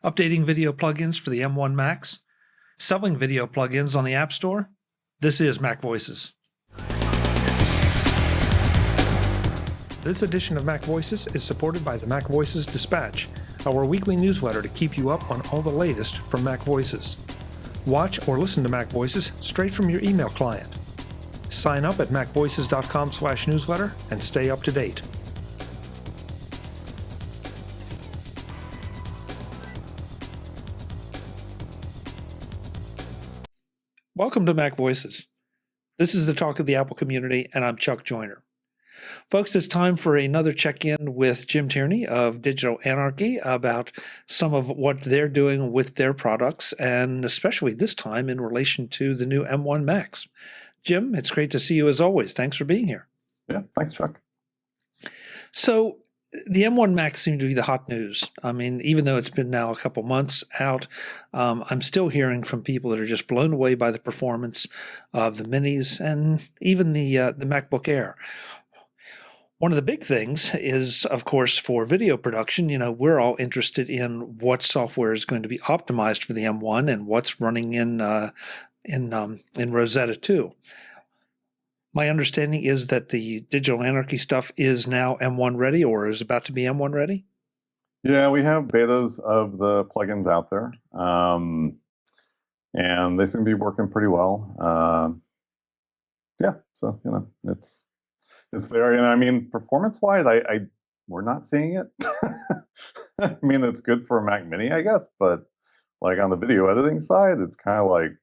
Updating video plugins for the M1 Macs? Selling video plugins on the App Store? This is MacVoices. This edition of MacVoices is supported by the MacVoices Dispatch, our weekly newsletter to keep you up on all the latest from MacVoices. Watch or listen to MacVoices straight from your email client. Sign up at macvoices.com/newsletter and stay up to date. Welcome to MacVoices. This is the talk of the Apple community, and I'm Chuck Joyner. Folks, it's time for another check-in with Jim Tierney of Digital Anarchy about some of what they're doing with their products, and especially this time in relation to the new M1 Macs. Jim, it's great to see you as always. Thanks for being here. Yeah, thanks, Chuck. So the M1 Mac seemed to be the hot news. I mean, even though it's been now a couple months out, I'm still hearing from people that are just blown away by the performance of the minis and even the MacBook Air. One of the big things is, of course, for video production, we're all interested in what software is going to be optimized for the M1 and what's running in Rosetta 2. My understanding is that the Digital Anarchy stuff is now M1 ready or is about to be M1 ready? Yeah, we have betas of the plugins out there, and they seem to be working pretty well. So it's there. And I mean, performance-wise, we're not seeing it. I mean, it's good for a Mac Mini, I guess, but like on the video editing side, it's kind of like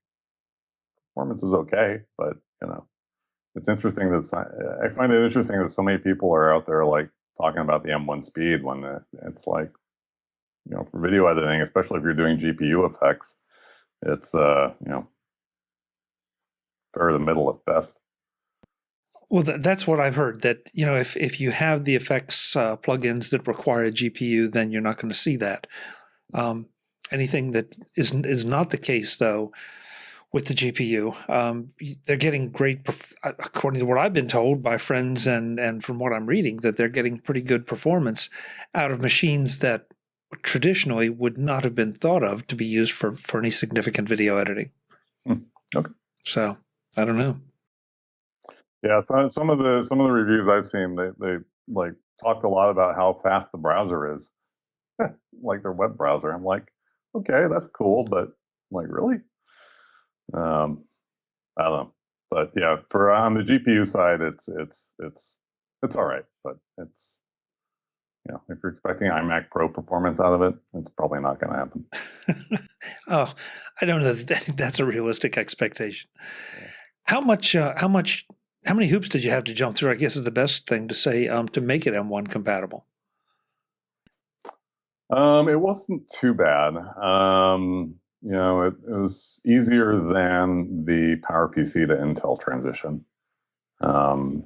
performance is okay, but it's interesting that I find it interesting that so many people are out there like talking about the M1 speed when it's like, for video editing, especially if you're doing GPU effects, it's fair to middle at best. Well, that's what I've heard, that if you have the effects plugins that require a GPU, then you're not going to see that. Anything that is not the case, though, with the GPU, they're getting great, according to what I've been told by friends and from what I'm reading, that they're getting pretty good performance out of machines that traditionally would not have been thought of to be used for any significant video editing. Okay. So I don't know. Yeah, so some of the reviews I've seen, they like talked a lot about how fast the browser is, like their web browser. I'm like, okay, that's cool, but like really? I don't know, but yeah, for on the GPU side, it's all right, but it's if you're expecting iMac Pro performance out of it, it's probably not going to happen. Oh, I don't know that that's a realistic expectation. Yeah. How many hoops did you have to jump through? I guess is the best thing to say to make it M1 compatible. It wasn't too bad. It was easier than the PowerPC to Intel transition. I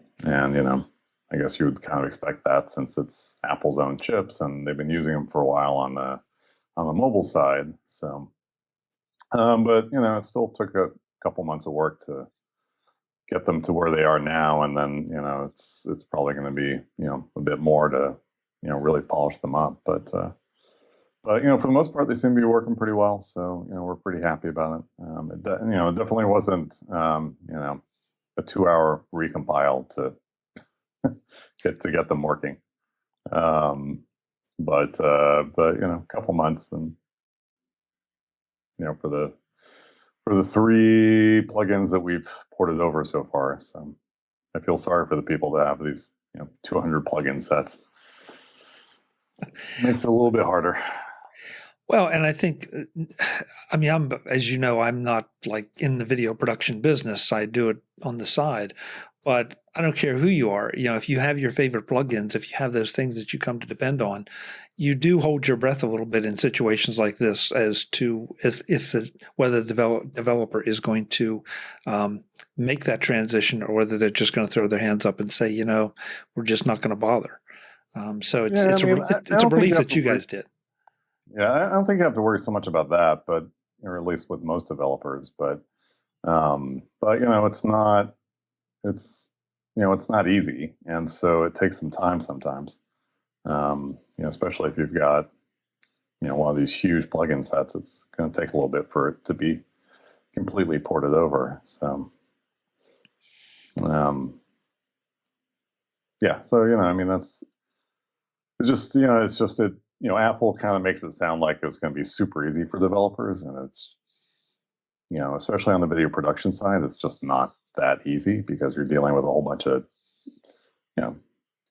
guess you would kind of expect that since it's Apple's own chips and they've been using them for a while on the mobile side. So, but it still took a couple months of work to get them to where they are now. And then, it's probably going to be, a bit more to, really polish them up. But for the most part, they seem to be working pretty well. So, we're pretty happy about it. It definitely wasn't, a 2-hour recompile to get them working. But a couple months and, for the 3 plugins that we've ported over so far. So I feel sorry for the people that have these, 200 plugin sets. Makes it a little bit harder. Well, and I think, as you know, I'm not like in the video production business. I do it on the side, but I don't care who you are. If you have your favorite plugins, if you have those things that you come to depend on, you do hold your breath a little bit in situations like this as to whether the developer is going to make that transition or whether they're just going to throw their hands up and say, we're just not going to bother. So it's a relief that you guys did. Yeah, I don't think you have to worry so much about that, or at least with most developers. But it's not easy, and so it takes some time sometimes. Especially if you've got one of these huge plugin sets, it's going to take a little bit for it to be completely ported over. So, yeah. So, I mean, it's just, it's just that, Apple kind of makes it sound like it was going to be super easy for developers. And it's, especially on the video production side, it's just not that easy because you're dealing with a whole bunch of,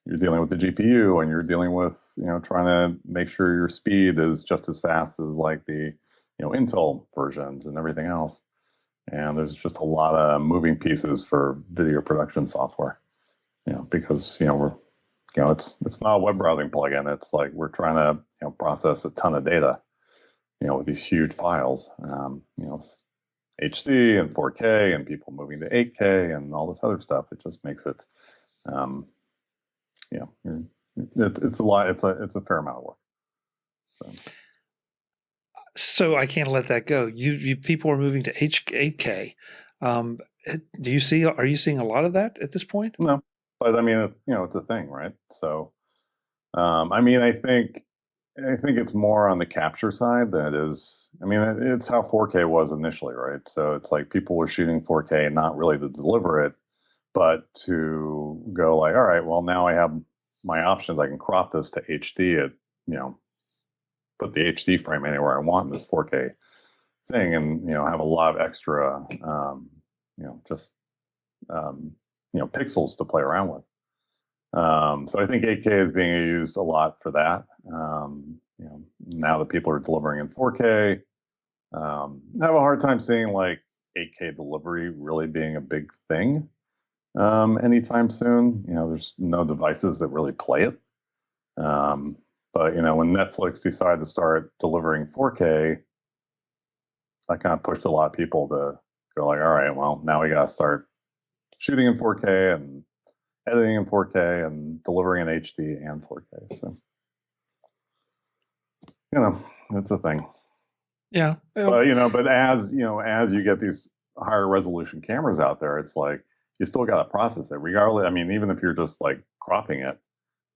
you're dealing with the GPU and you're dealing with, trying to make sure your speed is just as fast as like the, Intel versions and everything else. And there's just a lot of moving pieces for video production software, because, we're, it's not a web browsing plugin. It's like we're trying to, process a ton of data, with these huge files, HD and 4K and people moving to 8K and all this other stuff. It just makes it, it's a lot. It's a fair amount of work. So I can't let that go. You people are moving to 8K. Are you seeing a lot of that at this point? No, but I mean, it's a thing, right? So, I mean, I think it's more on the capture side than it is. I mean, it's how 4K was initially, right? So it's like people were shooting 4K not really to deliver it, but to go like, all right, well, now I have my options. I can crop this to HD at, put the HD frame anywhere I want in this 4K thing, and have a lot of extra, just pixels to play around with. So I think 8K is being used a lot for that. Now that people are delivering in 4K, I have a hard time seeing like 8K delivery really being a big thing anytime soon. There's no devices that really play it. But when Netflix decided to start delivering 4K, that kind of pushed a lot of people to go like, all right, well, now we got to start shooting in 4K and editing in 4K and delivering in HD and 4K. So, it's a thing. Yeah. But as you get these higher resolution cameras out there, it's like you still got to process it regardless. I mean, even if you're just like cropping it,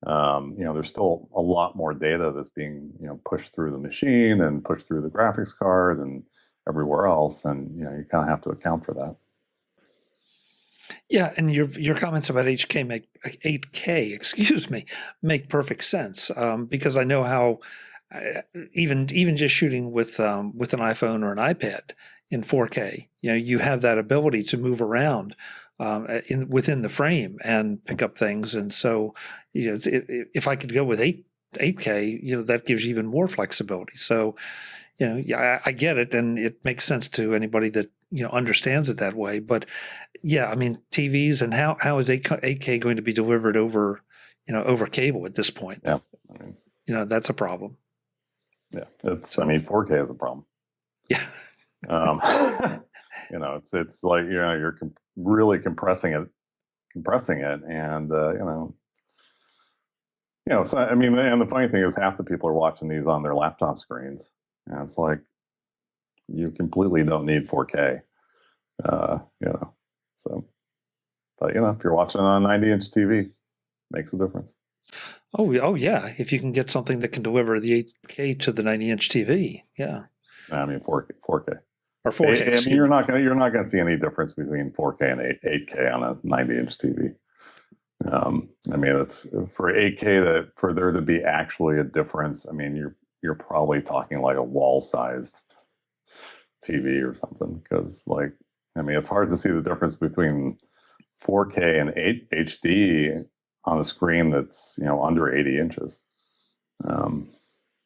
there's still a lot more data that's being, pushed through the machine and pushed through the graphics card and everywhere else. And, you kind of have to account for that. Yeah, and your comments about 8K, excuse me, make perfect sense, because I know how even just shooting with an iPhone or an iPad in 4K, you have that ability to move around within the frame and pick up things, and so if I could go with 8K, that gives you even more flexibility. So yeah, I get it, and it makes sense to anybody that understands it that way. But yeah, I mean, TVs and how is 8K going to be delivered over cable at this point? Yeah, I mean, that's a problem. Yeah, I mean, 4K is a problem. Yeah. It's like you're really compressing it, and So I mean, and the funny thing is, half the people are watching these on their laptop screens, and it's like you completely don't need 4K. So, but if you're watching on a 90-inch TV, makes a difference. Oh yeah, if you can get something that can deliver the 8K to the 90-inch TV, yeah. I mean 4K. Or 4K. I mean, you're not gonna see any difference between 4K and 8K on a 90-inch TV. I mean, it's for 8K for there to be actually a difference. I mean, you're probably talking like a wall-sized TV or something, because I mean, it's hard to see the difference between 4K and HD on a screen that's under 80 inches.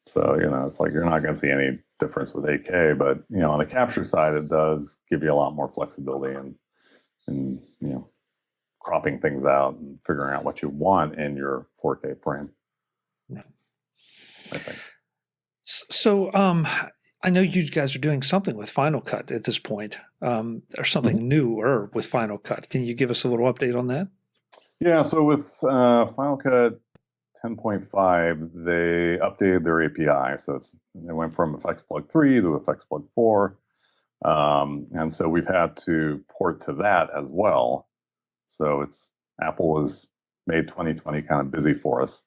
So it's like you're not going to see any difference with 8K, but on the capture side, it does give you a lot more flexibility and cropping things out and figuring out what you want in your 4K frame. I think. So, I know you guys are doing something with Final Cut at this point, or something newer with Final Cut. Can you give us a little update on that? Yeah, so with Final Cut 10.5, they updated their API. So they went from FX 3 to FX 4. And so we've had to port to that as well. So Apple has made 2020 kind of busy for us.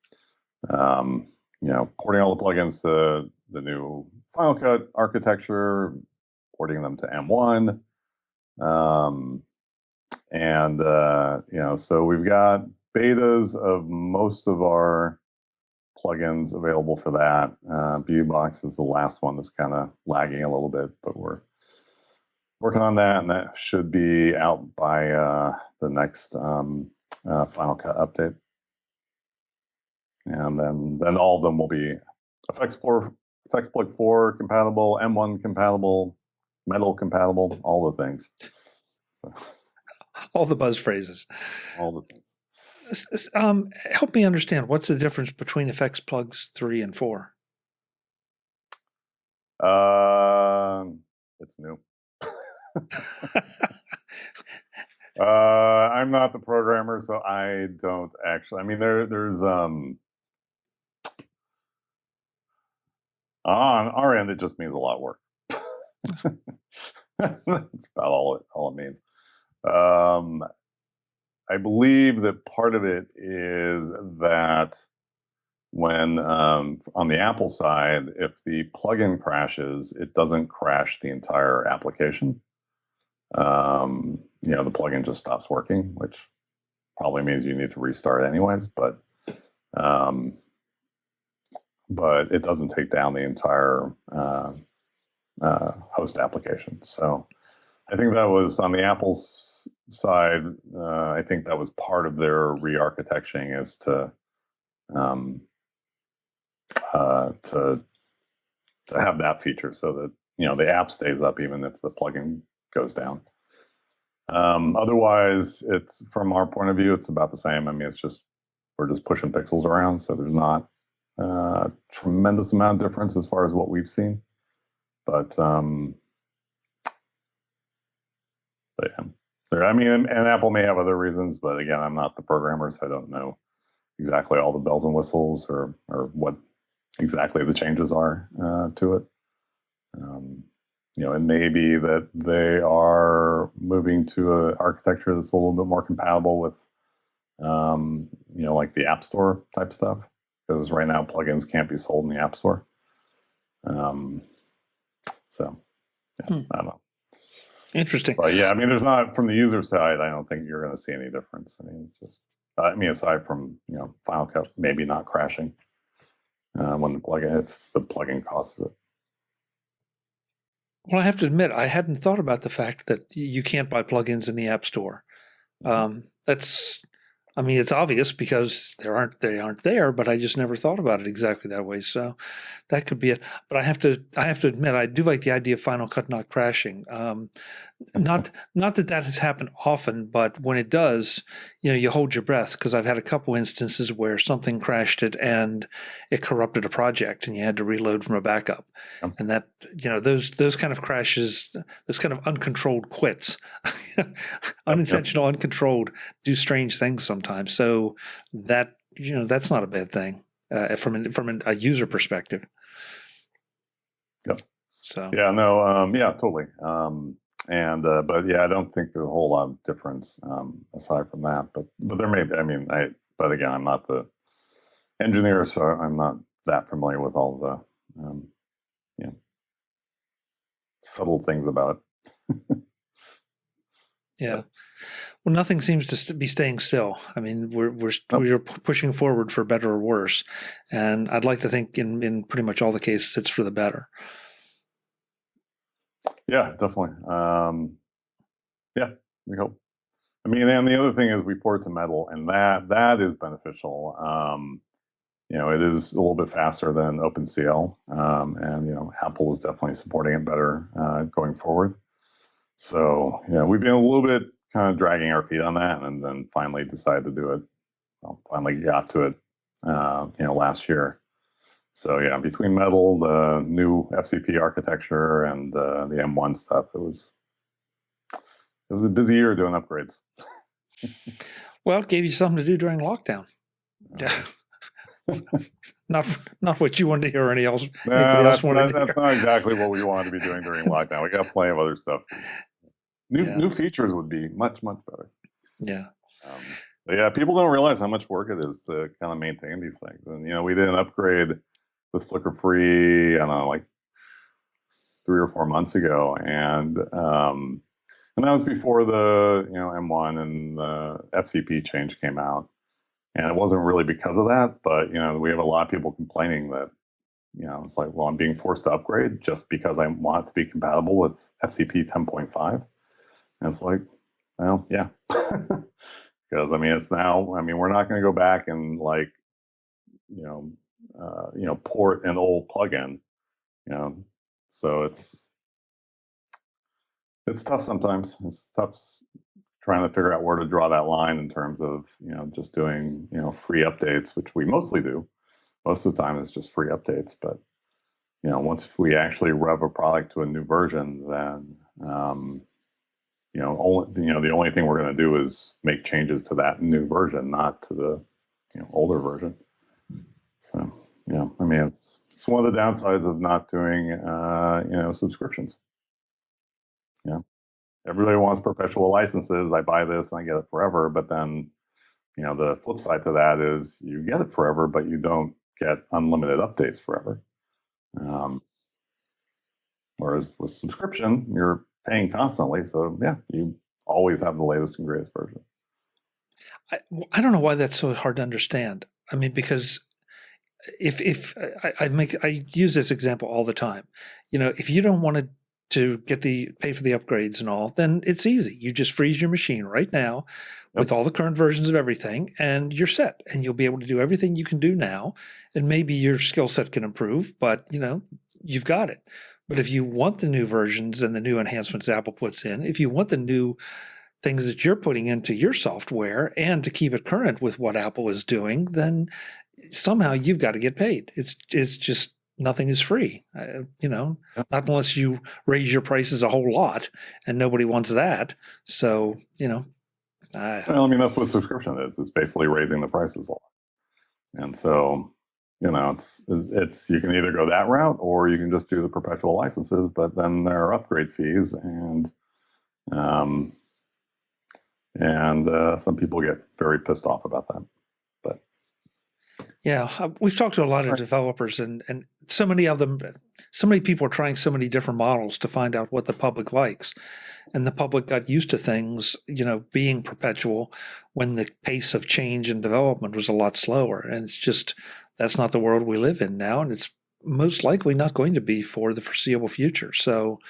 Porting all the plugins to the new Final Cut architecture, porting them to M1. And so we've got betas of most of our plugins available for that. Box is the last one that's kind of lagging a little bit, but we're working on that, and that should be out by the next Final Cut update. And then all of them will be FXPlug 4 compatible, M1 compatible, Metal compatible, all the things. So, all the buzz phrases. all the things. Help me understand, what's the difference between FXPlugs 3 and 4? It's new. I'm not the programmer, so I don't actually. I mean, there's on our end, it just means a lot of work. That's about all it means. I believe that part of it is that when on the Apple side, if the plugin crashes, it doesn't crash the entire application. The plugin just stops working, which probably means you need to restart anyways, but it doesn't take down the entire host application. So I think that was on the Apple's side. I think that was part of their re-architecting, is to have that feature so that the app stays up even if the plugin goes down. Otherwise, it's, from our point of view, it's about the same. I mean, we're just pushing pixels around, so there's not a tremendous amount of difference as far as what we've seen. But yeah, I mean, and Apple may have other reasons, but again, I'm not the programmer, so I don't know exactly all the bells and whistles or what exactly the changes are to it. It may be that they are moving to an architecture that's a little bit more compatible with, like the App Store type stuff, because right now plugins can't be sold in the App Store. So, yeah, I don't know. Interesting. But yeah, I mean, there's not, from the user side, I don't think you're going to see any difference. I mean, it's just, aside from, Final Cut maybe not crashing when if the plugin causes it. Well, I have to admit, I hadn't thought about the fact that you can't buy plugins in the App Store. It's obvious because they aren't there, but I just never thought about it exactly that way. So that could be it. But I have to admit, I do like the idea of Final Cut not crashing. Not that has happened often, but when it does, you hold your breath, because I've had a couple instances where something crashed it and it corrupted a project and you had to reload from a backup. And that, those kind of crashes, those kind of uncontrolled quits, unintentional, uncontrolled, do strange things sometimes. So that, that's not a bad thing from a user perspective. Yep. So yeah, no, yeah, totally. But yeah, I don't think there's a whole lot of difference aside from that. But there may be. I mean, but again, I'm not the engineer, so I'm not that familiar with all the subtle things about it. Yeah. Well, nothing seems to be staying still. I mean, we're pushing forward for better or worse, and I'd like to think in pretty much all the cases it's for the better. Yeah, definitely. Yeah, we hope. I mean, and the other thing is we port to Metal, and that is beneficial. It is a little bit faster than OpenCL, and Apple is definitely supporting it better going forward. So we've been a little bit kind of dragging our feet on that, and then finally decided to do it. Well, finally got to it, last year. So yeah, between Metal, the new FCP architecture, and the M1 stuff, it was a busy year doing upgrades. Well, it gave you something to do during lockdown. Not what you wanted to hear or anybody else wanted to hear. That's not exactly what we wanted to be doing during lockdown. We got plenty of other stuff. New features would be much, much better. Yeah. But yeah, people don't realize how much work it is to kind of maintain these things. And we did an upgrade with Flicker Free, I don't know, like 3 or 4 months ago, and that was before the M1 and the FCP change came out, and it wasn't really because of that, but we have a lot of people complaining that it's like, well, I'm being forced to upgrade just because I want it to be compatible with FCP 10.5, and it's like, well, yeah, because it's now. We're not going to go back and like port an old plugin, so it's tough sometimes. It's tough trying to figure out where to draw that line in terms of just doing free updates, which we mostly do. Most of the time, it's just free updates. But once we actually rev a product to a new version, then the only thing we're going to do is make changes to that new version, not to the older version. So it's one of the downsides of not doing subscriptions. Everybody wants perpetual licenses. I buy this and I get it forever. But then, the flip side to that is you get it forever, but you don't get unlimited updates forever. Whereas with subscription, you're paying constantly. So yeah, you always have the latest and greatest version. I don't know why that's so hard to understand. Because if I use this example all the time, if you don't want to pay for the upgrades and all, then it's easy. You just freeze your machine right now with all the current versions of everything, and you're set. And you'll be able to do everything you can do now, and maybe your skill set can improve, but you've got it. But if you want the new versions and the new enhancements Apple puts in, if you want the new things that you're putting into your software and to keep it current with what Apple is doing, then somehow you've got to get paid. It's just nothing is free, not unless you raise your prices a whole lot, and nobody wants that. So, that's what subscription is. It's basically raising the prices a lot. And so, it's you can either go that route or you can just do the perpetual licenses, but then there are upgrade fees, and some people get very pissed off about that. But yeah, we've talked to a lot of developers, and so many of them, so many people are trying so many different models to find out what the public likes. And the public got used to things, being perpetual when the pace of change and development was a lot slower. And it's just, that's not the world we live in now. And it's most likely not going to be for the foreseeable future. So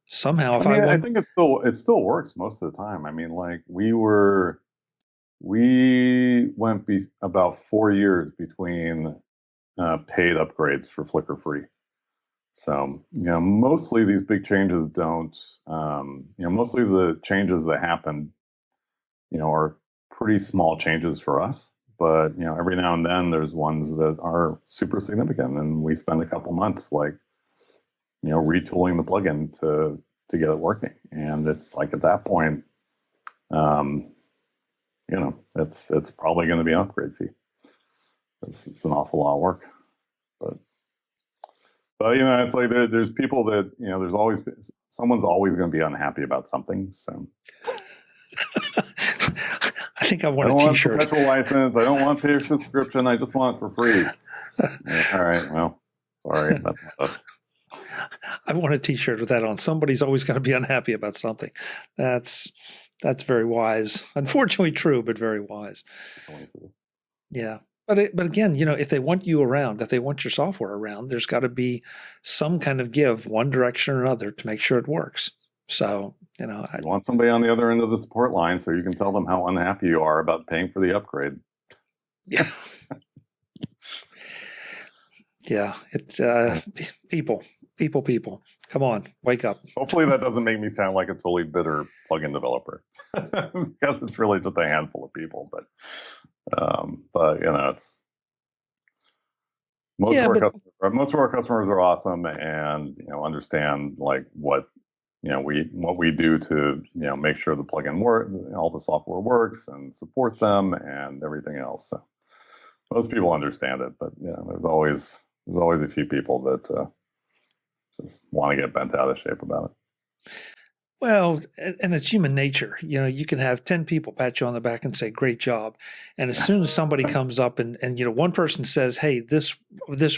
somehow, I think it still works most of the time. Like we went about 4 years between paid upgrades for Flicker Free. So, mostly these big changes don't, mostly the changes that happen, are pretty small changes for us. But, every now and then there's ones that are super significant, and we spend a couple months retooling the plugin to get it working. And it's like at that point, it's probably going to be an upgrade fee. It's an awful lot of work, but it's like there's people that someone's always going to be unhappy about something. So I think I want a T-shirt. I don't want perpetual license. I don't want paid subscription. I just want it for free. All right, well, sorry, that's not us. I want a T-shirt with that on. Somebody's always going to be unhappy about something. That's very wise. Unfortunately, true, but very wise. Yeah. But again, if they want you around, if they want your software around, there's got to be some kind of give one direction or another to make sure it works. So, you want somebody on the other end of the support line so you can tell them how unhappy you are about paying for the upgrade. Yeah. Yeah. It's people. Come on, wake up. Hopefully that doesn't make me sound like a totally bitter plugin developer, because it's really just a handful of people. But it's most of our customers are awesome, and understand like what we do to make sure the plugin all the software works and support them and everything else. So most people understand it, but there's always a few people that just want to get bent out of shape about it. Well, and it's human nature. You can have 10 people pat you on the back and say, great job. And as soon as somebody comes up and one person says, hey, this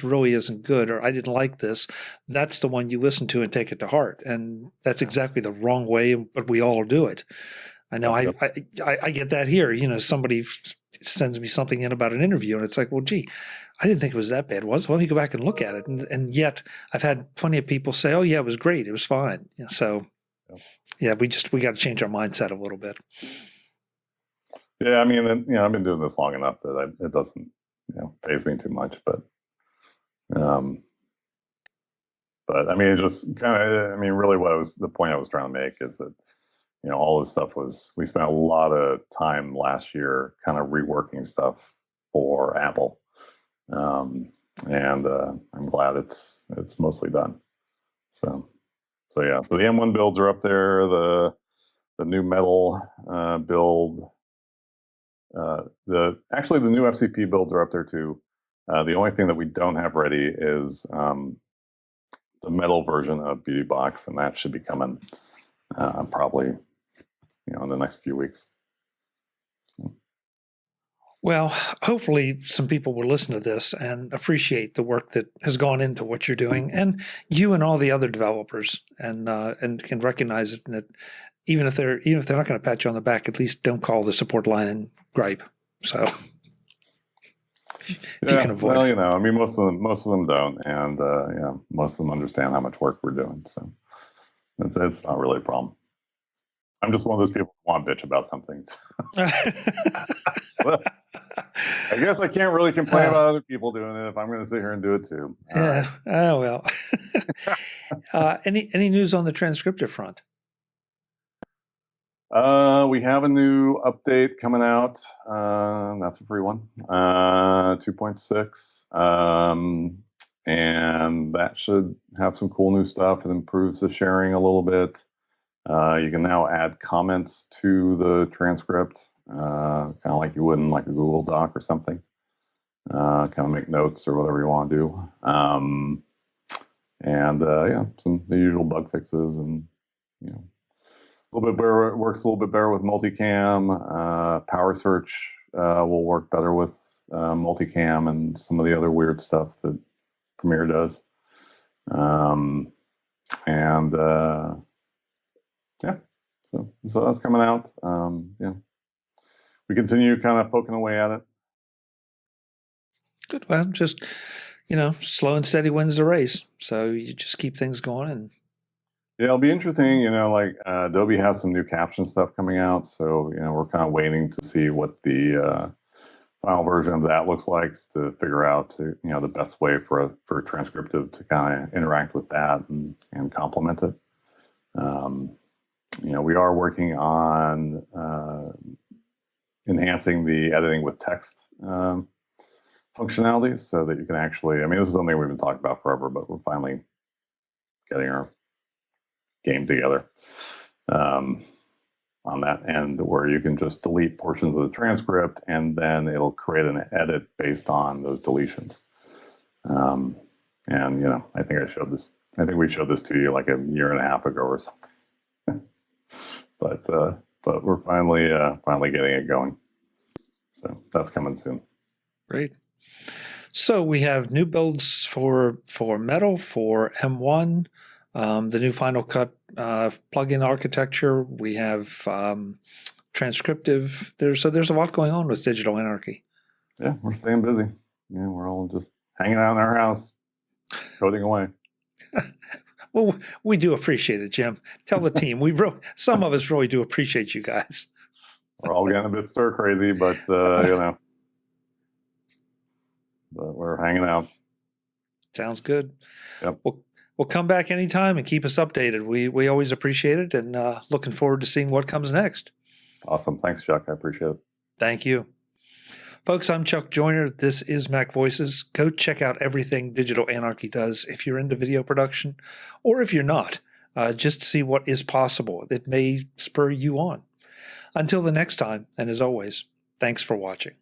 really isn't good, or I didn't like this, that's the one you listen to and take it to heart. And that's exactly the wrong way, but we all do it. I know Yep. I get that here. Somebody sends me something in about an interview and it's like, well, gee, I didn't think it was that bad. Was Let me go back and look at it. And yet I've had plenty of people say, oh yeah, it was great. It was fine. So yeah, we got to change our mindset a little bit. Yeah, I mean, I've been doing this long enough that it doesn't, faze me too much. But I mean, it just kind of, I mean, really, the point I was trying to make is that, all this stuff we spent a lot of time last year kind of reworking stuff for Apple, and I'm glad it's mostly done. So yeah, so the M1 builds are up there. The new metal build. The new FCP builds are up there too. The only thing that we don't have ready is the metal version of Beauty Box, and that should be coming probably in the next few weeks. Well, hopefully some people will listen to this and appreciate the work that has gone into what you're doing, and you and all the other developers, and can recognize it. And that even if they're not going to pat you on the back, at least don't call the support line and gripe. So if you can avoid. Well, I mean, most of them don't, and most of them understand how much work we're doing. So it's not really a problem. I'm just one of those people who want to bitch about something. Well, I guess I can't really complain about other people doing it if I'm going to sit here and do it too. Yeah. Oh, well. Any news on the transcriptive front? We have a new update coming out. That's a free one, 2.6. And that should have some cool new stuff. It improves the sharing a little bit. You can now add comments to the transcript, kind of like you would in like a Google Doc or something. Kind of make notes or whatever you want to do. The usual bug fixes, and a little bit better. It works a little bit better with multicam. Power search will work better with multicam and some of the other weird stuff that Premiere does. So that's coming out. We continue kind of poking away at it. Good. Well, just slow and steady wins the race. So you just keep things going. And yeah, it'll be interesting. Adobe has some new caption stuff coming out, so we're kind of waiting to see what the final version of that looks like to figure out the best way for Transcriptive to kind of interact with that and complement it. We are working on enhancing the editing with text functionalities so that you can actually, this is something we've been talking about forever, but we're finally getting our game together on that end, where you can just delete portions of the transcript and then it'll create an edit based on those deletions. I think we showed this to you like a year and a half ago or something. But we're finally getting it going. So that's coming soon. Great. So we have new builds for Metal, for M1, the new Final Cut plugin architecture. We have Transcriptive. There's a lot going on with Digital Anarchy. Yeah, we're staying busy. Yeah, we're all just hanging out in our house, coding away. Well, we do appreciate it, Jim. Tell the team. Some of us really do appreciate you guys. We're all getting a bit stir crazy, but but we're hanging out. Sounds good. Yep. We'll come back anytime and keep us updated. We always appreciate it, and looking forward to seeing what comes next. Awesome. Thanks, Chuck. I appreciate it. Thank you. Folks, I'm Chuck Joyner. This is Mac Voices. Go check out everything Digital Anarchy does if you're into video production, or if you're not, just see what is possible. It may spur you on. Until the next time, and as always, thanks for watching.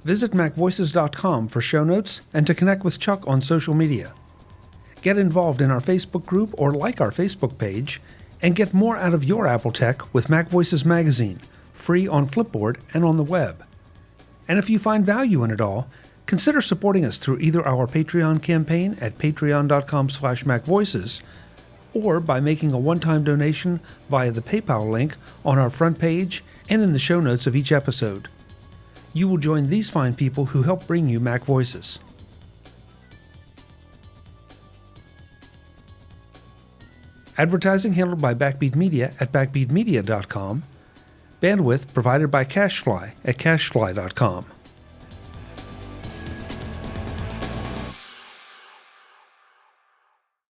Visit MacVoices.com for show notes and to connect with Chuck on social media. Get involved in our Facebook group or like our Facebook page, and get more out of your Apple tech with MacVoices Magazine, free on Flipboard and on the web. And if you find value in it all, consider supporting us through either our Patreon campaign at patreon.com/MacVoices or by making a one-time donation via the PayPal link on our front page and in the show notes of each episode. You will join these fine people who help bring you Mac Voices. Advertising handled by Backbeat Media at backbeatmedia.com. Bandwidth provided by CacheFly at cachefly.com.